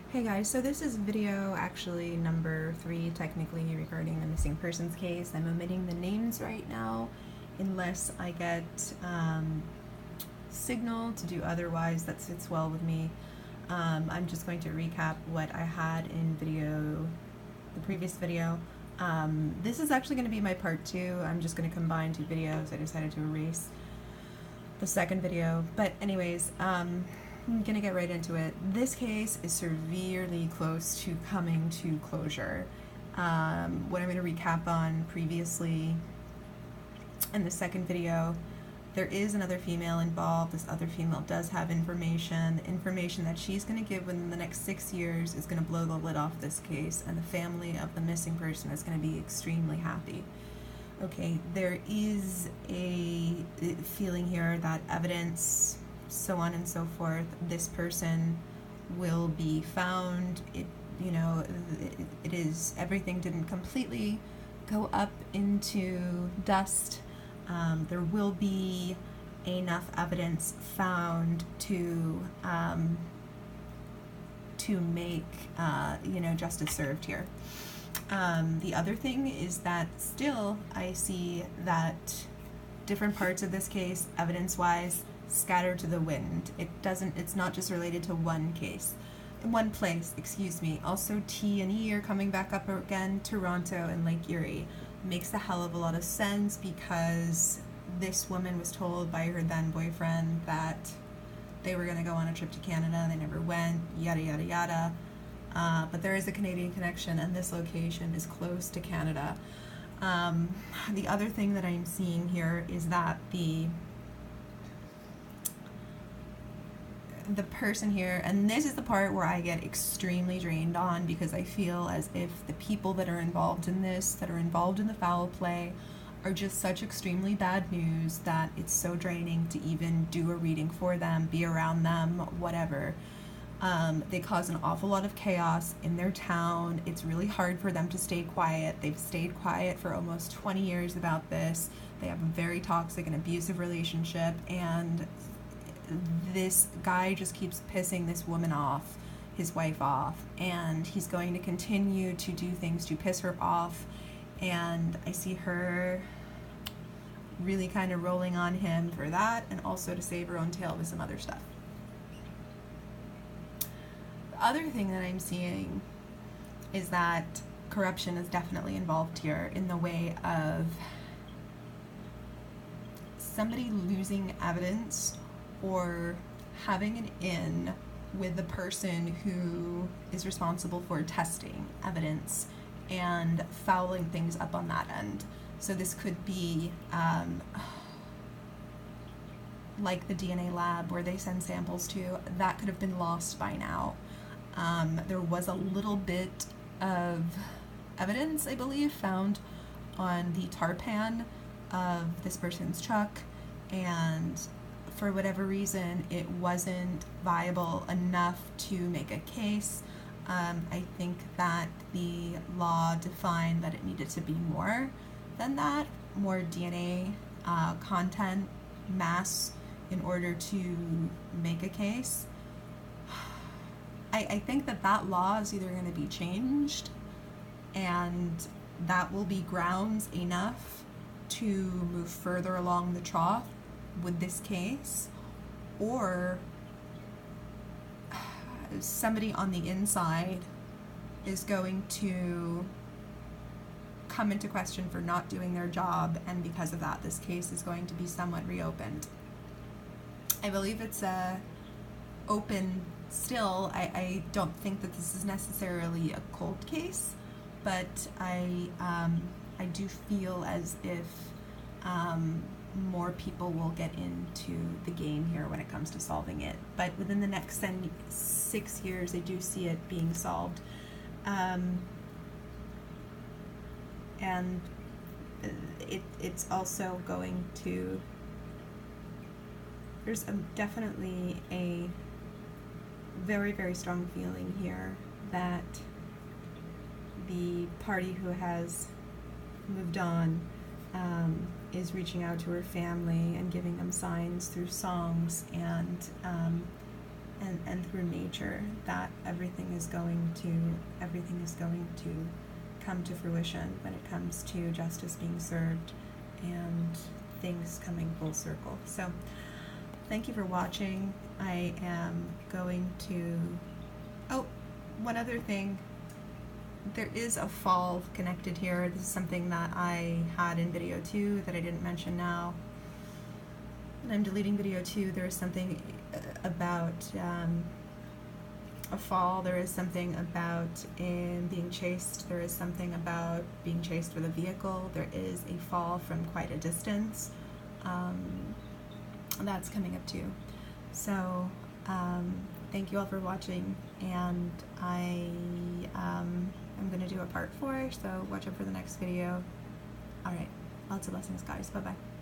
Hey guys, so this is video actually number 3 technically regarding the missing persons case. I'm omitting the names right now unless I get signal to do otherwise. That sits well with me. I'm just going to recap what I had in the previous video. This is actually going to be my part 2. I'm just going to combine 2 videos. I decided to erase the second video. But anyways, I'm gonna get right into it. This case is severely close to coming to closure. What I'm gonna recap on previously in the second video, there is another female involved. This other female does have information. The information that she's gonna give within the next 6 years is gonna blow the lid off this case, and the family of the missing person is gonna be extremely happy. Okay, there is a feeling here that evidence, so on and so forth, this person will be found. It is, everything didn't completely go up into dust. There will be enough evidence found to make justice served here. The other thing is that still I see that different parts of this case, evidence-wise, scattered to the wind. It's not just related to one place, excuse me. Also, T&E are coming back up again, Toronto and Lake Erie. Makes a hell of a lot of sense because this woman was told by her then boyfriend that they were going to go on a trip to Canada. They never went, yada, yada, yada. But there is a Canadian connection, and this location is close to Canada. The other thing that I'm seeing here is that the person here, and this is the part where I get extremely drained on, because I feel as if the people that are involved in this, that are involved in the foul play, are just such extremely bad news that it's so draining to even do a reading for them, be around them, whatever. They cause an awful lot of chaos in their town. It's really hard for them to stay quiet. They've stayed quiet for almost 20 years about this. They have a very toxic and abusive relationship, and this guy just keeps pissing this woman off, his wife off, and he's going to continue to do things to piss her off. And I see her really kind of rolling on him for that, and also to save her own tail with some other stuff. The other thing that I'm seeing is that corruption is definitely involved here, in the way of somebody losing evidence or having an in with the person who is responsible for testing evidence and fouling things up on that end. So this could be like the DNA lab where they send samples to, that could have been lost by now. There was a little bit of evidence, I believe, found on the tarpan of this person's truck, and for whatever reason it wasn't viable enough to make a case. I think that the law defined that it needed to be more than that, more DNA content, mass, in order to make a case. I think that law is either going to be changed, and that will be grounds enough to move further along the trough with this case, or somebody on the inside is going to come into question for not doing their job, and because of that, this case is going to be somewhat reopened. I believe it's open still. I don't think that this is necessarily a cold case, but I do feel as if more people will get into the game here when it comes to solving it. But within the next 6 years, I do see it being solved. And it's also going to, there's definitely a very, very strong feeling here that the party who has moved on is reaching out to her family and giving them signs through songs, and and through nature, that everything is going to come to fruition when it comes to justice being served and things coming full circle. So thank you for watching. I am going to, oh, one other thing, there is a fall connected here. This is something that I had in video 2 that I didn't mention now. And I'm deleting video 2. There is something about a fall. There is something about being chased. There is something about being chased with a vehicle. There is a fall from quite a distance. That's coming up too. So thank you all for watching, and I'm going to do a part 4, so watch out for the next video. Alright, lots of blessings guys. Bye bye.